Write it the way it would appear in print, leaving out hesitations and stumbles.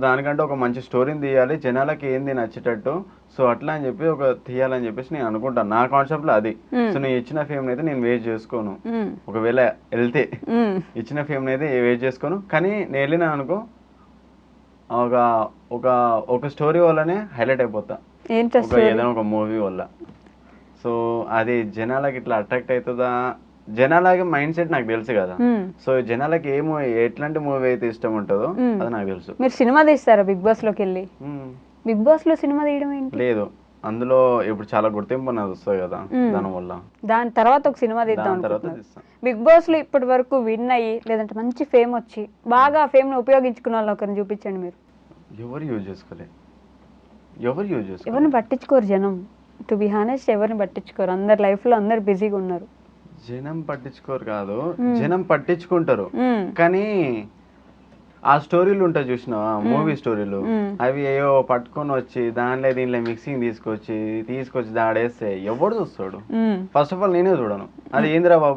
దానికంటే ఒక మంచి స్టోరీని తీయాలి, జనాలకి ఏంది నచ్చేటట్టు. సో అట్లా అని చెప్పి ఒక తీయాలని చెప్పేసి నేను అనుకుంటాను. నా కాన్సెప్ట్లో అది. సో నువ్వు ఇచ్చిన ఫేమ్ అయితే నేను వేస్ట్ చేసుకోను. ఒకవేళ వెళ్తే ఇచ్చిన ఫేమ్ అయితే వేస్ట్ చేసుకోను. కానీ నేను వెళ్ళినా అనుకో ఒక ఒక ఒక స్టోరీ వల్లనే హైలైట్ అయిపోతా, ఏదైనా ఒక మూవీ వల్ల. సో అది జనాలకి ఇట్లా అట్రాక్ట్ అవుతుందా, జనాలకి మైండ్ సెట్ నాకు తెలుసు కదా. సో జనాలకి ఏ మూవీ, ఎట్లాంటి మూవీ అయితే ఇష్టం ఉంటుందో అది నాకు తెలుసు. మీరు సినిమా తీస్తారా బిగ్ బాస్ లోకి వెళ్ళి? బిగ్ బాస్ లో సినిమా తీయడం ఏంటి? లేదు, అందులో ఇప్పుడు చాలా గుర్తింపు అనేది వస్తుంది కదా, దానివల్ల దాని తర్వాత ఒక సినిమా తీద్దాం తర్వాత బిగ్ బాస్ లో ఇప్పటి వరకు విన్ అయ్యి లేదంటే మంచి ఫేమ్ వచ్చి బాగా ఆ ఫేమ్ ని ఉపయోగించుకున్న వాళ్ళు ఒకరిని చూపించండి మీరు. ఎవరు యూజ్ చేసుకోలేదు, ఎవరిని పట్టించుకోరు జనం. టు బి హానెస్ట్ ఎవరిని పట్టించుకోరు, అందరు లైఫ్ లో అందరు బిజీగా ఉన్నారు. జనం పట్టించుకోరు కాదు, జనం పట్టించుకుంటారు. కానీ ఆ స్టోరీలు ఉంటాయి చూసినావా, మూవీ స్టోరీలు, అవి ఏవో పట్టుకొని వచ్చి దానిలో దీనిలో మిక్సింగ్ తీసుకొచ్చి దాడేస్తే ఎవడు చూస్తాడు? ఫస్ట్ ఆఫ్ ఆల్ నేనే చూడను. అది ఏందిరా బాబు